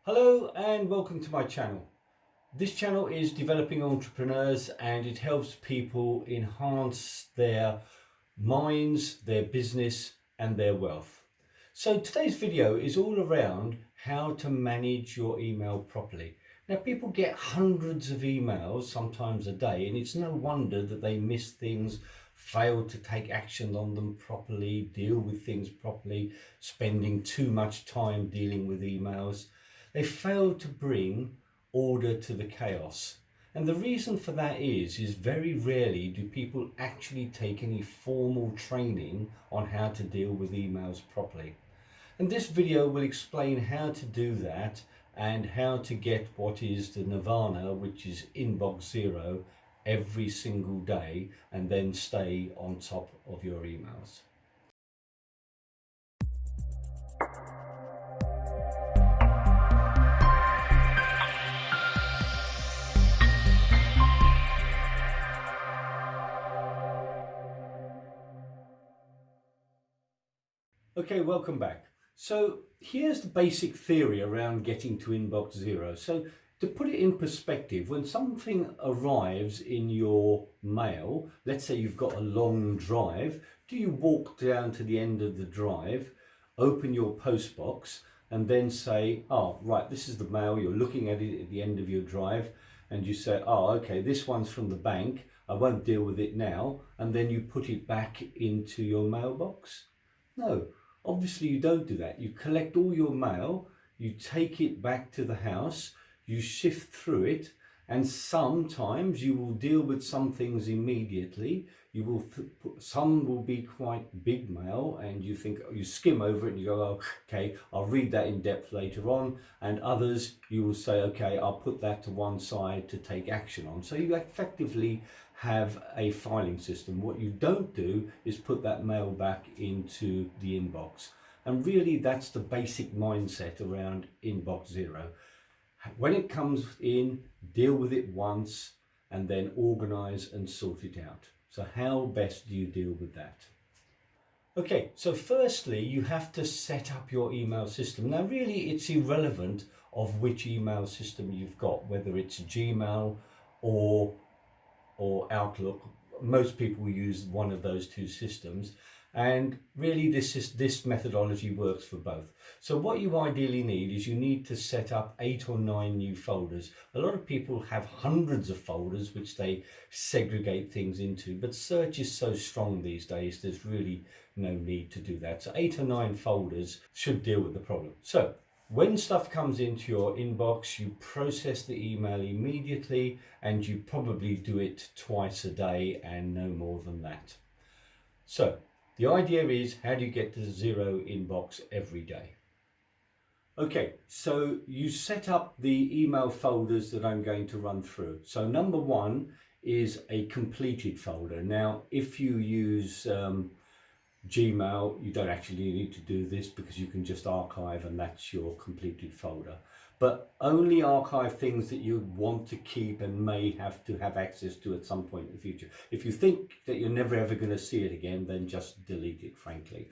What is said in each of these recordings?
Hello and welcome to my channel. This channel is developing entrepreneurs and it helps people enhance their minds, their business and their wealth. So today's video is all around how to manage your email properly. Now people get hundreds of emails sometimes a day, and it's no wonder that they miss things, fail to take action on them properly, deal with things properly, spending too much time dealing with emails. They fail to bring order to the chaos. And the reason for that is very rarely do people actually take any formal training on how to deal with emails properly. And this video will explain how to do that and how to get what is the nirvana, which is inbox zero every single day, and then stay on top of your emails. Okay, welcome back. So here's the basic theory around getting to inbox zero. So to put it in perspective, when something arrives in your mail, let's say you've got a long drive, do you walk down to the end of the drive, open your post box and then say, oh, right, this is the mail, you're looking at it at the end of your drive and you say, oh, okay, this one's from the bank, I won't deal with it now, and then you put it back into your mailbox? No. Obviously you don't do that. You collect all your mail, you take it back to the house, you sift through it, and sometimes you will deal with some things immediately. Some will be quite big mail and you think, you skim over it and you go, oh, okay, I'll read that in depth later on. And others you will say, okay, I'll put that to one side to take action on. So you effectively have a filing system. What you don't do is put that mail back into the inbox. And really that's the basic mindset around inbox zero. When it comes in, deal with it once and then organize and sort it out. So how best do you deal with that? Okay, so firstly, you have to set up your email system. Now really it's irrelevant of which email system you've got, whether it's Gmail or Outlook. Most people use one of those two systems, and really this methodology works for both. So what you ideally need is you need to set up 8 or 9 new folders. A lot of people have hundreds of folders which they segregate things into, but search is so strong these days there's really no need to do that. So 8 or 9 folders should deal with the problem. So when stuff comes into your inbox, you process the email immediately, and you probably do it twice a day and no more than that. So the idea is, how do you get to zero inbox every day? Okay, so you set up the email folders that I'm going to run through. So number one is a completed folder. Now, if you use Gmail, you don't actually need to do this because you can just archive and that's your completed folder. But only archive things that you want to keep and may have to have access to at some point in the future. If you think that you're never ever going to see it again, then just delete it, frankly.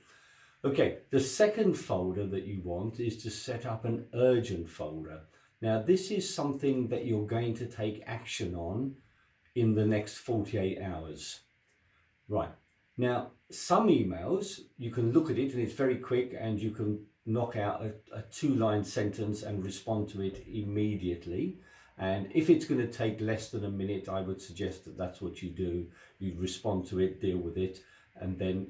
Okay, the second folder that you want is to set up an urgent folder. Now this is something that you're going to take action on in the next 48 hours. Right. Now, some emails, you can look at it and it's very quick and you can knock out a 2-line sentence and respond to it immediately. And if it's going to take less than a minute, I would suggest that that's what you do. You respond to it, deal with it, and then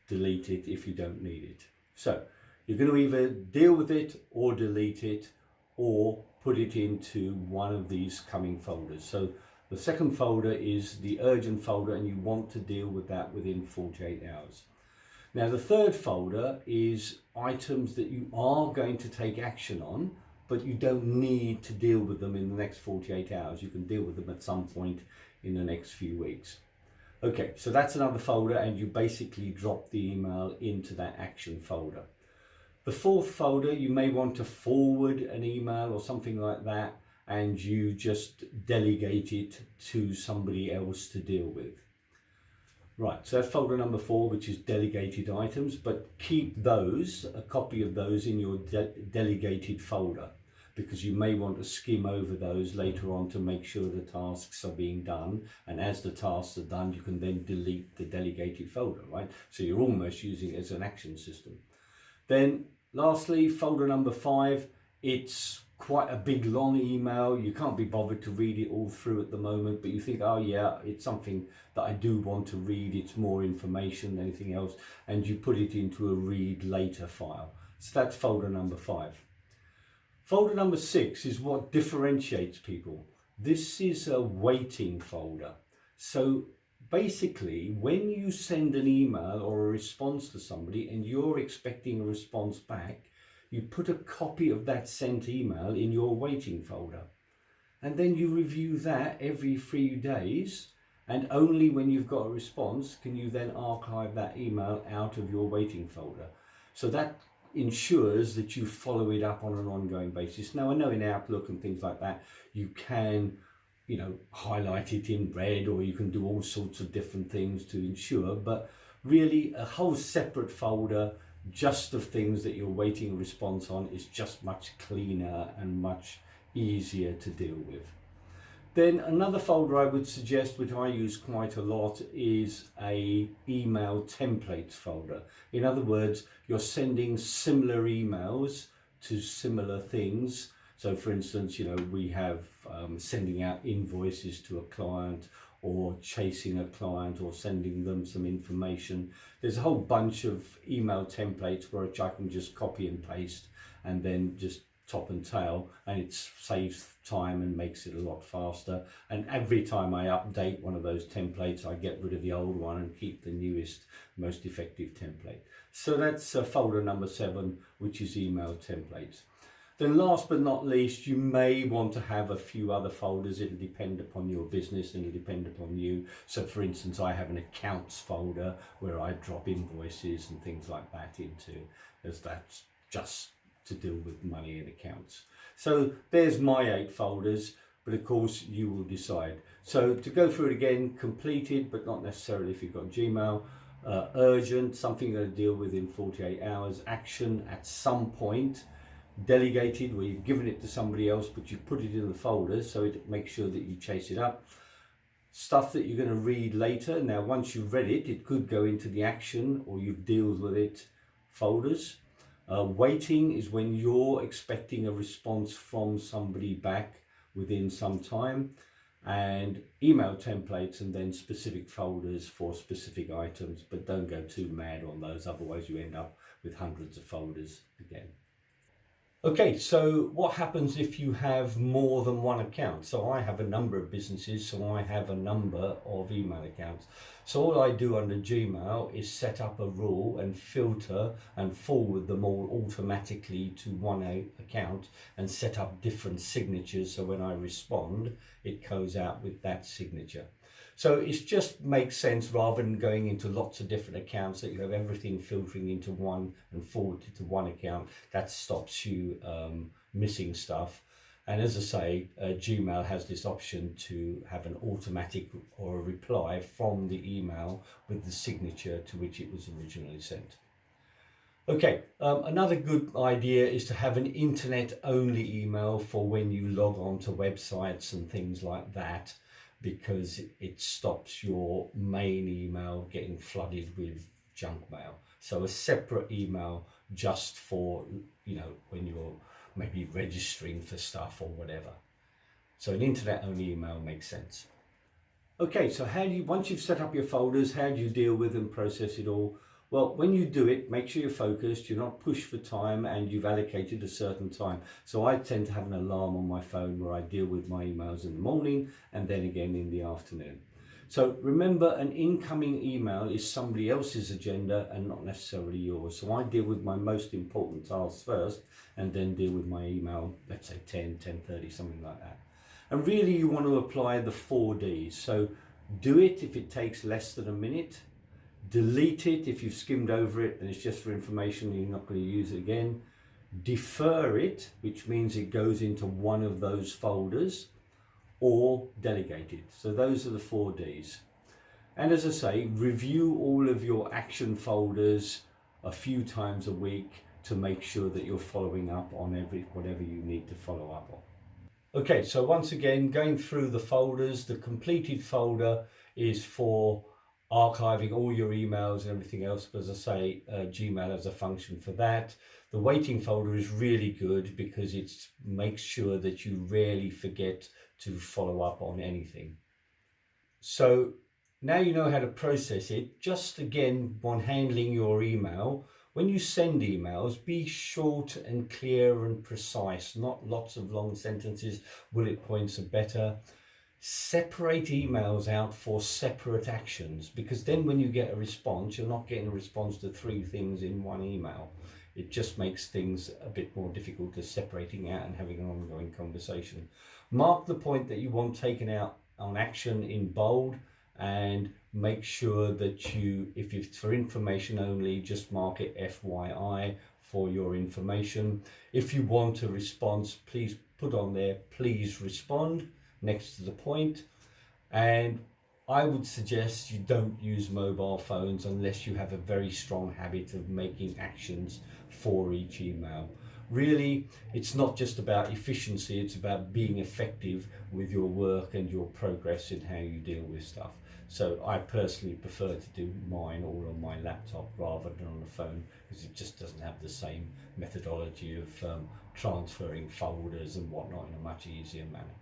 delete it if you don't need it. So you're going to either deal with it or delete it or put it into one of these coming folders. So the second folder is the urgent folder and you want to deal with that within 48 hours. Now the third folder is items that you are going to take action on, but you don't need to deal with them in the next 48 hours. You can deal with them at some point in the next few weeks. Okay, so that's another folder and you basically drop the email into that action folder. The fourth folder, you may want to forward an email or something like that, and you just delegate it to somebody else to deal with. Right, so that's folder number 4, which is delegated items, but keep those, a copy of those in your delegated folder. because you may want to skim over those later on to make sure the tasks are being done. And as the tasks are done, you can then delete the delegated folder, right? So you're almost using it as an action system. Then lastly, folder number 5, it's quite a big long email. You can't be bothered to read it all through at the moment, but you think, oh yeah, it's something that I do want to read. It's more information than anything else, and you put it into a read later file. So that's folder number 5. Folder number 6 is what differentiates people. This is a waiting folder. So basically, when you send an email or a response to somebody and you're expecting a response back, you put a copy of that sent email in your waiting folder. And then you review that every 3 days. And only when you've got a response can you then archive that email out of your waiting folder. So that ensures that you follow it up on an ongoing basis. Now, I know in Outlook and things like that, you can, highlight it in red, or you can do all sorts of different things to ensure, but really a whole separate folder just of things that you're waiting a response on is just much cleaner and much easier to deal with. Then another folder I would suggest, which I use quite a lot, is a email templates folder. In other words, you're sending similar emails to similar things. So for instance, we have sending out invoices to a client, or chasing a client, or sending them some information. There's a whole bunch of email templates which I can just copy and paste and then just top and tail, and it saves time and makes it a lot faster. And every time I update one of those templates, I get rid of the old one and keep the newest, most effective template. So that's folder number 7, which is email templates. Then last but not least, you may want to have a few other folders. It'll depend upon your business and it'll depend upon you. So for instance, I have an accounts folder where I drop invoices and things like that into, as that's just to deal with money and accounts. So there's my 8 folders, but of course you will decide. So to go through it again: completed, but not necessarily if you've got Gmail. Urgent, something you're going to deal with in 48 hours. Action, at some point. Delegated, where you've given it to somebody else but you put it in the folder, so it makes sure that you chase it up. Stuff that you're going to read later. Now once you've read it, it could go into the action or you deal with it folders. Waiting is when you're expecting a response from somebody back within some time. And email templates, and then specific folders for specific items, but don't go too mad on those, otherwise you end up with hundreds of folders again. Okay, so what happens if you have more than one account? So I have a number of businesses, so I have a number of email accounts. So all I do under Gmail is set up a rule and filter and forward them all automatically to one account, and set up different signatures, so when I respond, it goes out with that signature. So it just makes sense, rather than going into lots of different accounts, that you have everything filtering into one and forwarded to one account. That stops you missing stuff. And as I say, Gmail has this option to have an automatic or a reply from the email with the signature to which it was originally sent. Okay, another good idea is to have an internet-only email for when you log on to websites and things like that, because it stops your main email getting flooded with junk mail. So a separate email just for, when you're maybe registering for stuff or whatever. So an internet-only email makes sense. Okay, so once you've set up your folders, how do you deal with and process it all? Well, when you do it, make sure you're focused, you're not pushed for time, and you've allocated a certain time. So I tend to have an alarm on my phone where I deal with my emails in the morning and then again in the afternoon. So remember, an incoming email is somebody else's agenda and not necessarily yours. So I deal with my most important tasks first, and then deal with my email, let's say 10:30, something like that. And really you want to apply the 4 Ds. So do it if it takes less than a minute. Delete it if you've skimmed over it and it's just for information and you're not going to use it again. Defer it, which means it goes into one of those folders, or delegate it. So those are the 4 Ds. And as I say, review all of your action folders a few times a week. to make sure that you're following up on whatever you need to follow up on. Okay, so once again, going through the folders, the completed folder is for archiving all your emails and everything else, but as I say, Gmail has a function for that. The waiting folder is really good because it makes sure that you rarely forget to follow up on anything. So now you know how to process it. Just again, when handling your email, when you send emails, be short and clear and precise, not lots of long sentences. Bullet points are better. Separate emails out for separate actions, because then when you get a response, you're not getting a response to 3 things in one email. It just makes things a bit more difficult to separating out and having an ongoing conversation. Mark the point that you want taken out on action in bold, and make sure that you, if it's for information only, just mark it FYI for your information. If you want a response, please put on there, please respond, next to the point. And I would suggest you don't use mobile phones unless you have a very strong habit of making actions for each email. Really, it's not just about efficiency, it's about being effective with your work and your progress in how you deal with stuff. So I personally prefer to do mine all on my laptop rather than on the phone, because it just doesn't have the same methodology of transferring folders and whatnot in a much easier manner.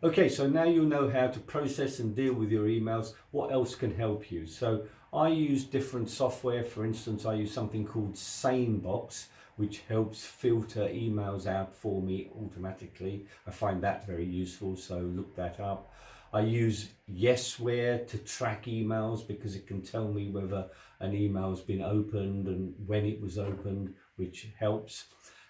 Okay, so now you know how to process and deal with your emails. What else can help you? So I use different software. For instance, I use something called SaneBox, which helps filter emails out for me automatically. I find that very useful, so look that up. I use Yesware to track emails because it can tell me whether an email's been opened and when it was opened, which helps.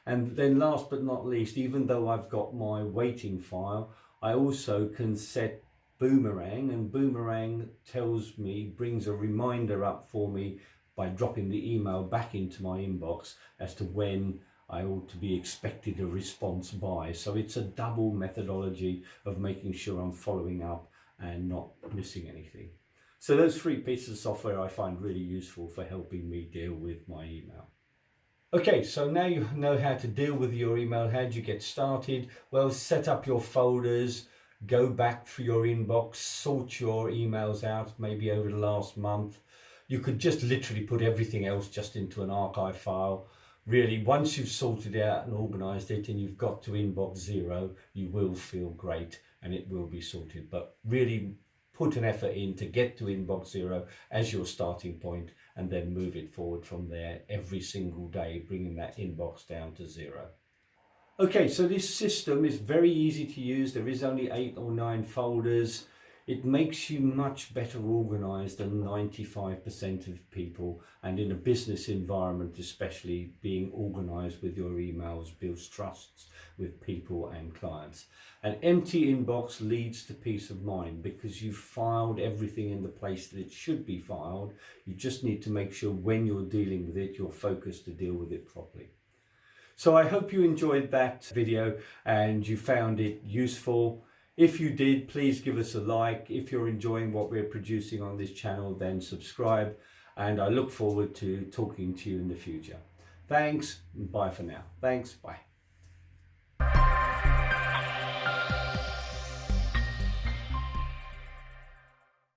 And then last but not least, even though I've got my waiting file, I also can set Boomerang, and Boomerang tells me, brings a reminder up for me by dropping the email back into my inbox as to when I ought to be expected a response by. So it's a double methodology of making sure I'm following up and not missing anything. So those 3 pieces of software I find really useful for helping me deal with my email. Okay, so now you know how to deal with your email. How do you get started? Well, set up your folders, go back through your inbox, sort your emails out maybe over the last month. You could just literally put everything else just into an archive file. Really, once you've sorted it out and organized it and you've got to inbox 0, you will feel great and it will be sorted. But really put an effort in to get to inbox 0 as your starting point, and then move it forward from there every single day, bringing that inbox down to 0. Okay, so this system is very easy to use. There is only 8 or 9 folders. It makes you much better organized than 95% of people, and in a business environment especially, being organized with your emails builds trusts with people and clients. An empty inbox leads to peace of mind because you've filed everything in the place that it should be filed. You just need to make sure when you're dealing with it, you're focused to deal with it properly. So I hope you enjoyed that video and you found it useful. If you did, please give us a like. If you're enjoying what we're producing on this channel, then subscribe. And I look forward to talking to you in the future. Thanks, and bye for now. Thanks, bye.